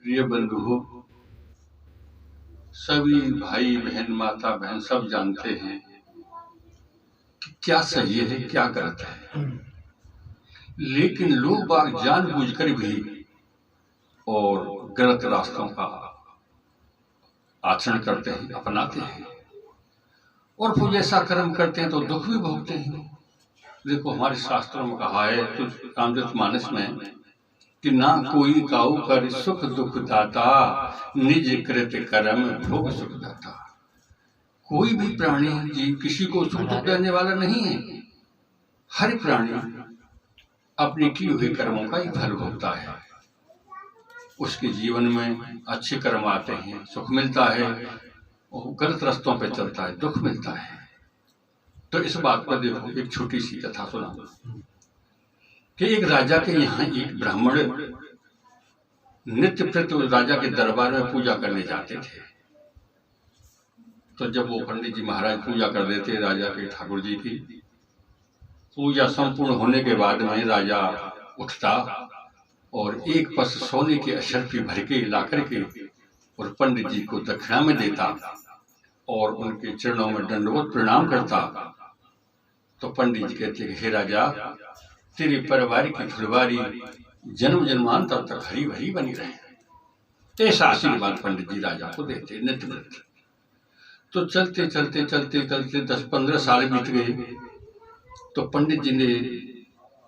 प्रिय बंधुओं, सभी भाई बहन माता बहन सब जानते हैं कि क्या सही है क्या गलत है, लेकिन लोग बाग जानबूझकर भी और गलत रास्तों का आचरण करते हैं, अपनाते हैं और फिर ऐसा कर्म करते हैं तो दुख भी भोगते हैं। देखो, हमारे शास्त्रों में कहा है तो रामचरितमानस में कि ना कोई काऊ कर सुख दुख दाता, निज कृत कर्म भोग सुख दाता। कोई भी प्राणी जीव किसी को सुख दुख देने वाला नहीं है। हर प्राणी अपने किए हुए कर्मों का ही फल भोगता है। उसके जीवन में अच्छे कर्म आते हैं, सुख मिलता है, और गलत रास्तों पे चलता है, दुख मिलता है। तो इस बात पर देखो, एक छोटी सी कथा सुना कि एक राजा के यहाँ एक ब्राह्मण नित्य प्रति राजा के दरबार में पूजा करने जाते थे। तो जब वो पंडित जी महाराज पूजा कर देते राजा के ठाकुर जी की, पूजा संपूर्ण होने के बाद में राजा उठता और एक पस सोने के अशर्फी भर के ला करके और पंडित जी को दक्षिणा में देता और उनके चरणों में दंडवत प्रणाम करता। तो पंडित जी कहते हे राजा, तेरे परिवार की फुलवारी जन्म जन्मांतर तक हरी भरी बनी रहे। ऐसा आशीर्वाद पंडित जी राजा को देते नित्य नित्य। तो चलते चलते चलते चलते 10-15 साल बीत गए। तो पंडित जी ने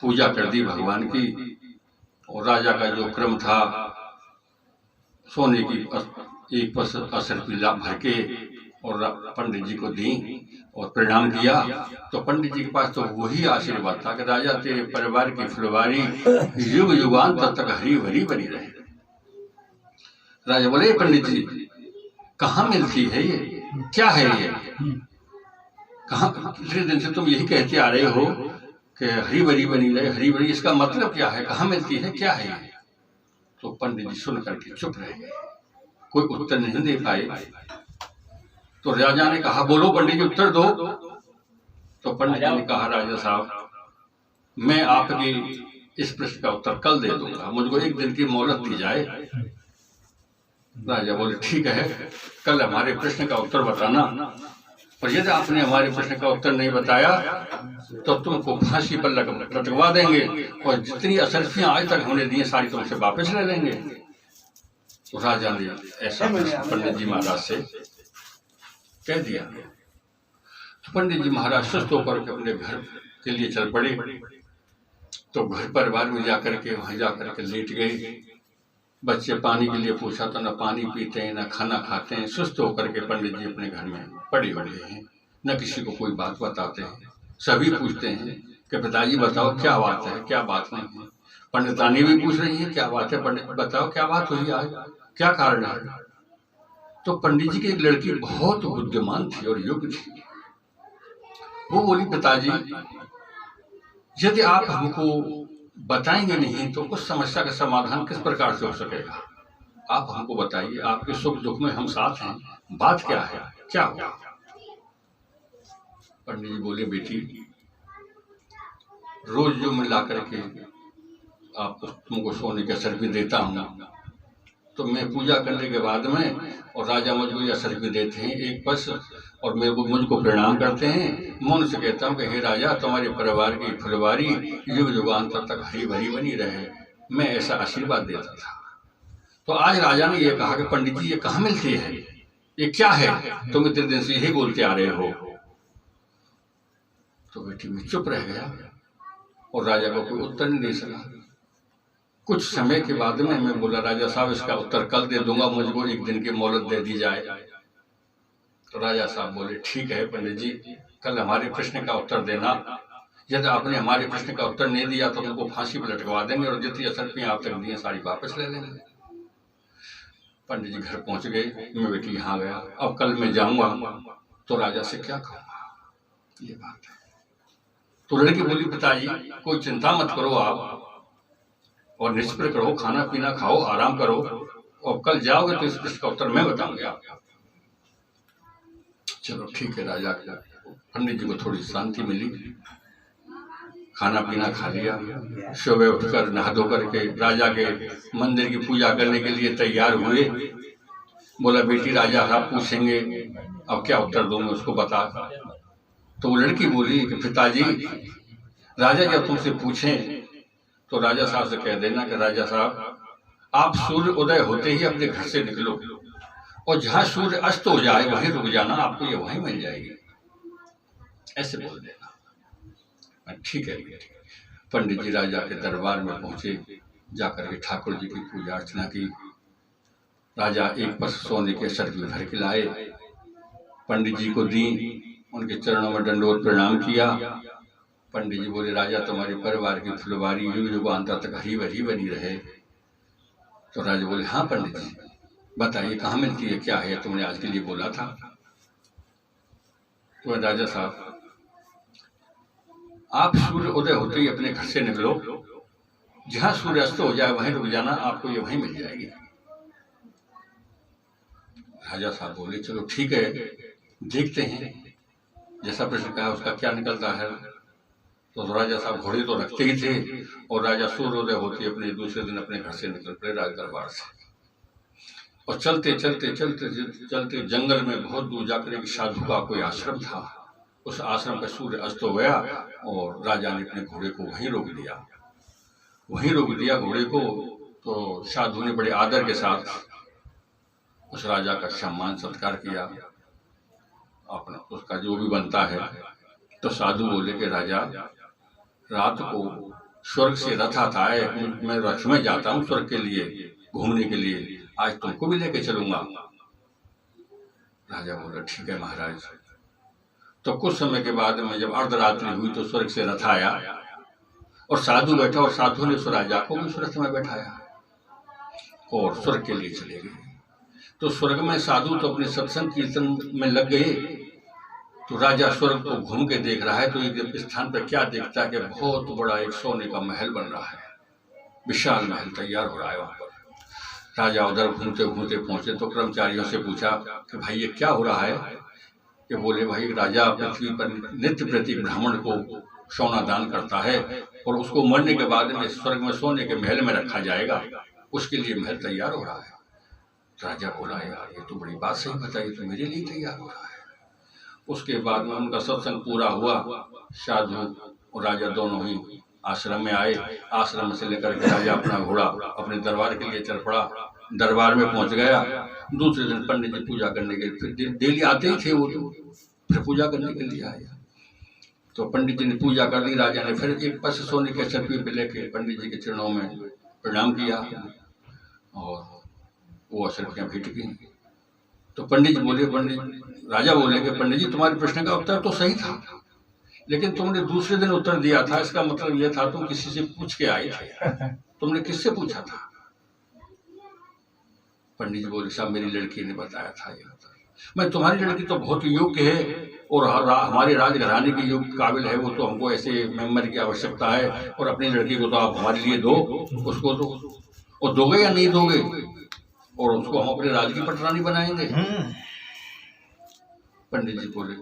पूजा कर दी भगवान की, और राजा का जो क्रम था सोने की एक पस अशर्फी भर के और पंडित जी को दी और प्रणाम किया। तो पंडित जी के पास तो वही आशीर्वाद था कि राजा, तेरे परिवार की फुलवारी युग युगांतर तक हरी भरी बनी रहे। राजा बोले, पंडित जी कहाँ मिलती है ये, क्या है ये, कहाँ? पिछले दिन से तुम यही कहते आ रहे हो कि हरी भरी बनी रहे, हरी भरी, इसका मतलब क्या है, कहाँ मिलती है, क्या है ये? तो पंडित जी सुन करके चुप रह गए, कोई उत्तर नहीं दे पाए। तो राजा ने कहा, बोलो पंडित जी उत्तर दो। तो पंडित जी ने कहा, राजा साहब, मैं आपके इस प्रश्न का उत्तर कल दे दूंगा, मुझको एक दिन की मोहलत दी जाए। राजा बोले, ठीक है, कल हमारे प्रश्न का उत्तर बताना, और यदि आपने हमारे प्रश्न का उत्तर नहीं बताया तो तुमको फांसी पर लटकवा देंगे और जितनी अशर्फियां आज तक हमने दी सारी तुमसे वापस ले लेंगे। तो राजा ने ऐसा पंडित जी महाराज से कह दिया। तो पंडित जी महाराज सुस्त होकर के अपने घर के लिए चल पड़े। तो घर परिवार में जाकर के वहां जाकर के लेट गए। बच्चे पानी के लिए पूछा तो न पानी पीते हैं न खाना खाते हैं। सुस्त होकर के पंडित जी अपने घर में पड़े हुए हैं, न किसी को कोई बात बताते हैं। सभी पूछते हैं कि पिताजी बताओ क्या बात है, क्या बात नहीं है। पंडितानी भी पूछ रही है क्या बात है, पंडित बताओ क्या बात हुई आज, क्या कारण है। तो पंडित जी की एक लड़की बहुत बुद्धिमान थी और योग्य थी। वो बोली, पिताजी यदि आप हमको बताएंगे नहीं तो उस समस्या का समाधान किस प्रकार से हो सकेगा। आप हमको बताइए, आपके सुख दुख में हम साथ हैं, बात क्या है, क्या हुआ। पंडित जी बोले, बेटी रोज जो मैं ला करके आप तुमको सोने के अशर्फी देता हूँ, तो मैं पूजा करने के बाद में और राजा मुझको ये अशर्फी देते हैं एक पस, और मुझको प्रणाम करते हैं। मैं उनसे कहता हूँ कि हे राजा, तुम्हारे परिवार की फुलवारी युग युगांतर तक हरी भरी बनी रहे। मैं ऐसा आशीर्वाद देता था। तो आज राजा ने ये कहा कि पंडित जी ये कहाँ मिलती है, ये क्या है, तुम इतने दिन से यही बोलते आ रहे हो। तो बेटी मैं चुप रह गया और राजा को कोई उत्तर नहीं दे सका। कुछ समय के बाद में मैं बोला, राजा साहब इसका उत्तर कल दे दूंगा, मुझको एक दिन की मोहलत दे दी जाए। तो राजा साहब बोले, ठीक है पंडित जी, कल हमारे प्रश्न का उत्तर देना। यदि आपने हमारे प्रश्न का उत्तर नहीं दिया तो उनको फांसी पर लटकवा देंगे और जितनी अशर्फियां आप तक दी सारी वापस ले लेंगे। पंडित जी घर पहुंच गए। मैं बेटी यहाँ गया, अब कल मैं जाऊंगा तो राजा से क्या कहूँगा, ये बात है। तो लड़की बोली, पिताजी कोई चिंता मत करो आप, और निष्प्रय करो, खाना पीना खाओ, आराम करो, और कल जाओगे तो इस प्रश्न का उत्तर मैं बताऊंगी आपको। चलो ठीक है। राजा पंडित जी को थोड़ी शांति मिली। खाना पीना खा लिया। सुबह उठकर नहा धो करके राजा के मंदिर की पूजा करने के लिए तैयार हुए। बोला बेटी राजा साहब पूछेंगे, अब क्या उत्तर दूं मैं उसको बता। तो वो लड़की बोली कि पिताजी राजा जब तुमसे पूछें तो राजा साहब से कह देना कि राजा साहब आप सूर्य उदय होते ही अपने घर से निकलो और जहां सूर्य अस्त हो जाए वहीं रुक जाना, आपको ये वहीं मिल जाएगी, ऐसे बोल देना। ठीक है बेटी। पंडित जी राजा के दरबार में पहुंचे, जाकर के ठाकुर जी की पूजा अर्चना की। राजा एक पस सोने के सरकी भर के लाए, पंडित जी को दी, उनके चरणों में दंडोत प्रणाम किया। पंडित जी बोले राजा तुम्हारे परिवार की फुलवारी युग युगांतर तक हरी भरी बनी रहे। तो राजा बोले हाँ पंडित जी बताइए कहाँ मिलती है, क्या है, तुमने आज के लिए बोला था। तो राजा साहब आप सूर्य उदय होते ही अपने घर से निकलो, जहां सूर्य अस्त हो जाए वहीं रुक जाना, आपको ये वहीं मिल जाएगी। राजा साहब बोले चलो ठीक है, देखते हैं जैसा प्रश्न कहा उसका क्या निकलता है। तो राजा साहब घोड़े तो रखते ही थे और राजा सूर्योदय होते अपने दूसरे दिन अपने घर से निकल पड़े राज दरबार से। और चलते चलते चलते चलते जंगल में बहुत दूर जाकर एक साधु का कोई आश्रम था। उस आश्रम का सूर्य अस्त हो गया और राजा ने अपने घोड़े को वहीं रोक दिया घोड़े को। तो साधु ने बड़े आदर के साथ उस राजा का सम्मान सत्कार किया, अपना उसका जो भी बनता है। तो साधु बोले कि राजा रात को स्वर्ग से रथ आता है, मैं रथ में जाता हूँ स्वर्ग के लिए घूमने के लिए, आज तुमको भी लेके चलूंगा। राजा बोला ठीक है महाराज। तो कुछ समय के बाद में जब अर्धरात्रि हुई तो स्वर्ग से रथ आया और साधु बैठा और साधु ने उस राजा को भी रथ में बैठाया और स्वर्ग के लिए चले गए। तो स्वर्ग में साधु तो अपने सत्संग कीर्तन में लग गए। तो राजा स्वर्ग को घूम के देख रहा है तो एक स्थान पर क्या देखता है कि बहुत बड़ा एक सोने का महल बन रहा है, विशाल महल तैयार हो रहा है वहां पर। राजा उधर घूमते घूमते पहुंचे तो कर्मचारियों से पूछा कि भाई ये क्या हो रहा है। कि बोले भाई राजा पृथ्वी पर नित्य प्रति ब्राह्मण को सोना दान करता है और उसको मरने के बाद में स्वर्ग में सोने के महल में रखा जाएगा, उसके लिए महल तैयार हो रहा है। राजा बोला यार ये तो बड़ी बात सही बताई, तो मेरे लिए तैयार हो रहा है। उसके बाद में उनका सत्संग पूरा हुआ। साधु और राजा दोनों ही आश्रम में आए। आश्रम से लेकर के राजा अपना घोड़ा अपने दरबार के लिए चल पड़ा। दरबार में पहुंच गया। दूसरे दिन पंडित जी पूजा करने के लिए फिर डेली आते ही थे वो, फिर पूजा करने के लिए आए। तो पंडित जी ने पूजा कर दी। राजा ने फिर एक पस सोने के चरपी पे लेके पंडित जी के चरणों में प्रणाम किया और वो अशर्फियाँ भेंट की। तो पंडित राजा बोले कि पंडित जी तुम्हारे प्रश्न का उत्तर तो सही था, लेकिन तुमने दूसरे दिन उत्तर दिया था, इसका मतलब यह था तुम किसी से पूछ के आए थे। तुमने किससे पूछा था? पंडित जी बोले साहब मेरी लड़की ने बताया था ये उत्तर। मैं तुम्हारी लड़की तो बहुत योग्य है और हमारे राजघराने के योग्य काबिल है, वो तो हमको ऐसे मेंबर की आवश्यकता है और अपनी लड़की को तो आप हमारे लिए दो, उसको तो और दोगे या नहीं दोगे, और उसको हम अपने राज की पटरानी बनाएंगे। पंडित जी बोले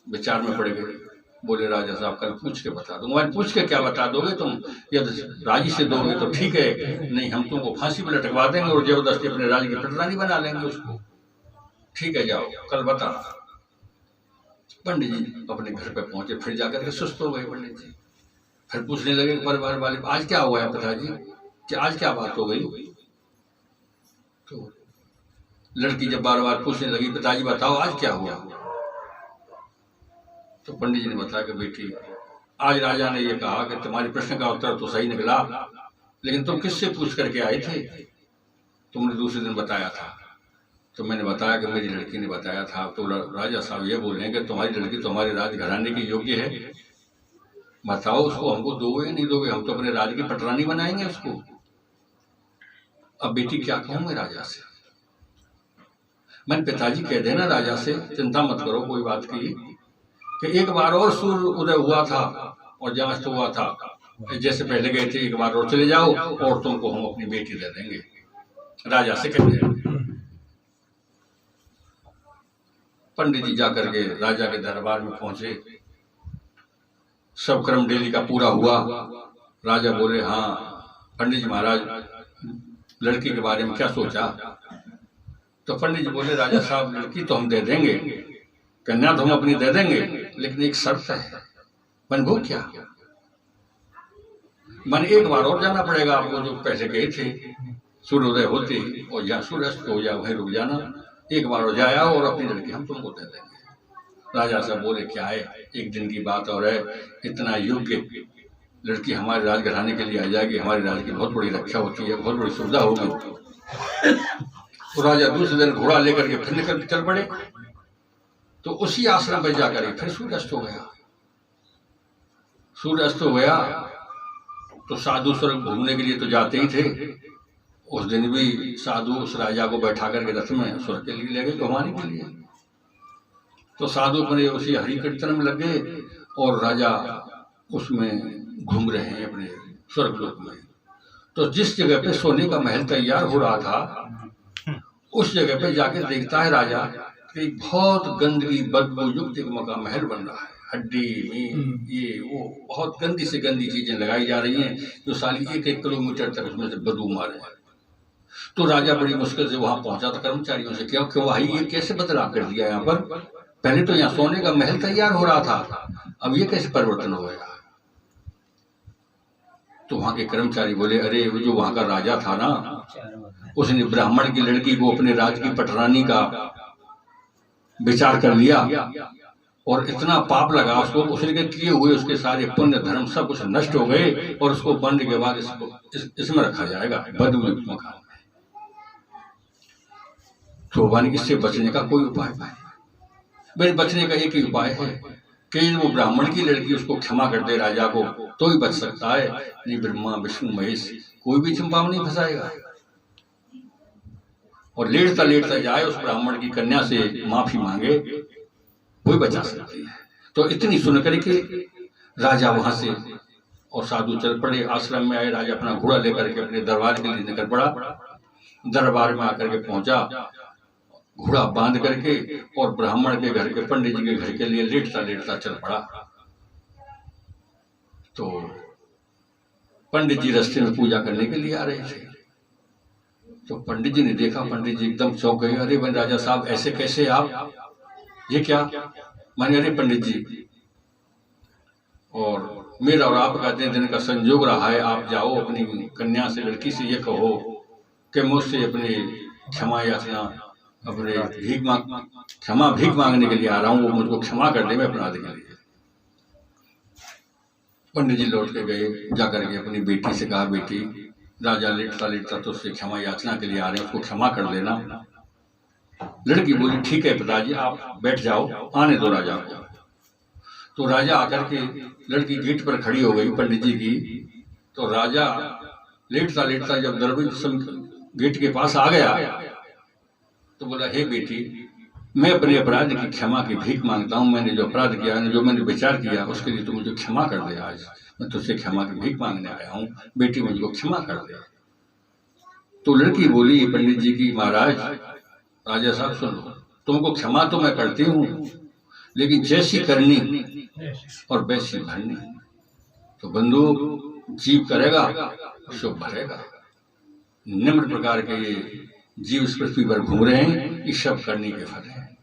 विचार में पड़ गए। बोले राजा साहब कल पूछ के बता दूंगा। पूछ के क्या बता दोगे तुम? यदि राजी से दोगे तो ठीक है, नहीं हम तुमको फांसी पर लटकवा देंगे और जबरदस्ती अपने राज की पटरानी बना लेंगे उसको। ठीक है जाओ कल बता। पंडित जी अपने घर पे पहुंचे, फिर जाकर के सुस्त हो गए पंडित जी। फिर पूछने लगे परिवार वाले आज क्या हुआ है पिताजी, कि आज क्या बात हो गई? तो लड़की जब बार बार पूछने लगी पिताजी बताओ आज क्या हुआ, तो पंडित जी ने बताया कि बेटी आज राजा ने ये कहा कि तुम्हारे प्रश्न का उत्तर तो सही निकला, लेकिन तुम किससे पूछ करके आए थे? तुमने दूसरे दिन बताया था। तो मैंने बताया कि मेरी लड़की ने बताया था। तो राजा साहब ये बोल रहे हैं कि तुम्हारी लड़की तो हमारे राजघराने की योग्य है, बताओ उसको हमको दोगे या नहीं दोगे, हम तो अपने राज की पटरानी बनाएंगे उसको। अब बेटी क्या कहूँ मैं राजा से? मैंने पिताजी कह देना राजा से चिंता मत करो कोई बात की, कि एक बार और सूर्य उदय हुआ था और जहाँ अस्त हुआ था, जैसे पहले गए थे एक बार और चले जाओ और तुमको हम अपनी बेटी दे देंगे। राजा से कह देना। पंडित जी जाकर के राजा के दरबार में पहुंचे सब क्रम डेली का पूरा हुआ। राजा बोले, हाँ पंडित जी महाराज, लड़की के बारे में क्या सोचा? तो पंडित जी बोले, राजा साहब लड़की तो हम दे देंगे, कन्या तो हम अपनी दे देंगे, लेकिन एक शर्त है। मन वो क्या? मन एक बार और जाना पड़ेगा आपको, जो पहले गए थे सूर्योदय होते और या सूर्यास्त हो या वहीं रुक जाना, एक बार हो जाया और अपनी लड़की हम तुमको दे देंगे। राजा साहब बोले, क्या है, एक दिन की बात और है, इतना योग्य लड़की हमारे राजघराने के लिए आ जाएगी, हमारे राज्य की बहुत बड़ी रक्षा होती है, बहुत बड़ी सुविधा होगी। तो राजा दूसरे दिन घोड़ा लेकर के फिर निकल चल पड़े। तो उसी आश्रम पर जाकर फिर सूर्यास्त हो गया। सूर्यास्त हो गया तो साधु स्वर्ग घूमने के लिए तो जाते ही थे। उस दिन भी साधु उस राजा को बैठा करके रथ में स्वर्ग के लिए ले गए घुमाने के लिए। तो साधु अपने उसी हरि कीर्तन में लग गए और राजा उसमें घूम रहे हैं अपने स्वर्ग लोक में। तो जिस जगह पे सोने का महल तैयार हो रहा था, उस जगह पे जाके देखता है राजा कि बहुत गंदगी बदबू युक्त एक मका महल बन रहा है। हड्डी में ये वो बहुत गंदी से गंदी चीजें लगाई जा रही हैं, जो साली 1-1 किलोमीटर तक उसमें से बदबू मारे। तो राजा बड़ी मुश्किल से वहां पहुंचा था, कर्मचारियों से, क्यों भाई ये कैसे बदलाव कर दिया यहाँ पर? पहले तो यहाँ सोने का महल तैयार हो रहा था, अब ये कैसे परिवर्तन हो गया? तो वहां के कर्मचारी बोले, अरे वो जो वहां का राजा था ना, उसने ब्राह्मण की लड़की को अपने राज की पटरानी का विचार कर लिया और इतना पाप लगा उसको, उसने किए हुए उसके सारे पुण्य धर्म सब कुछ नष्ट हो गए और उसको बनने के बाद इसमें रखा जाएगा, बदबू मकान में। तो वानी इससे बचने का कोई उपाय नहीं। मेरे बचने का एक ही उपाय है कि वो ब्राह्मण की लड़की उसको क्षमा कर दे राजा को, तो ही बच सकता है, नहीं ब्रह्मा विष्णु महेश कोई भी चिंपाव नहीं फंसाएगा। और लेटता लेटता जाए उस ब्राह्मण की कन्या से माफी मांगे, वही बचा सकती है। तो इतनी सुन करके राजा वहां से और साधु चल पड़े। आश्रम में आए, राजा अपना घोड़ा लेकर के अपने दरबार के लिए निकल पड़ा। दरबार में आकर के पहुंचा, घोड़ा बांध करके और ब्राह्मण के घर के पंडित जी के घर के लिए लेटता लेटता चल पड़ा। तो पंडित जी रास्ते में पूजा करने के लिए आ रहे थे। तो पंडित जी ने देखा, पंडित जी एकदम चौंक गए, अरे भाई राजा साहब ऐसे कैसे आप, ये क्या? माने, अरे पंडित जी, और मेरा और आपका दिन का संजोग रहा है, आप जाओ अपनी कन्या से लड़की से ये कहो कि मुझसे अपनी क्षमा याचना, अपने भीख मांगने के लिए आ रहा हूँ, वो मुझको क्षमा कर दे मैं अपराध के लिए। पंडित जी लौट के गए, जाकर के अपनी बेटी से कहा, बेटी राजा लेटता लेटता तो उससे क्षमा याचना के लिए आ रहे हैं, उसको क्षमा कर देना। लड़की बोली, ठीक है पिताजी, आप बैठ जाओ, आने दो राजा को। तो राजा आकर के, लड़की गेट पर खड़ी हो गई पंडित जी की। तो राजा लेटता लेटता जब दरवाजे गेट के पास आ गया तो बोला, हे बेटी, मैं अपने अपराध की क्षमा की भीख मांगता हूँ। मैंने जो अपराध किया, जो मैंने विचार किया, उसके लिए तो मुझे क्षमा कर दे। आज मैं तुझसे क्षमा की भीख मांगने आया हूँ, बेटी मुझको क्षमा कर दे। तो लड़की बोली पंडित जी की, महाराज राजा साहब सुन लो, तुमको क्षमा तो मैं करती हूँ, लेकिन जैसी करनी और वैसी भरनी। तो बंधु जीव करेगा शुभ भरेगा। निम्न प्रकार के ये जीव इस पृथ्वी पर घूम रहे हैं, ये सब करने के फल है।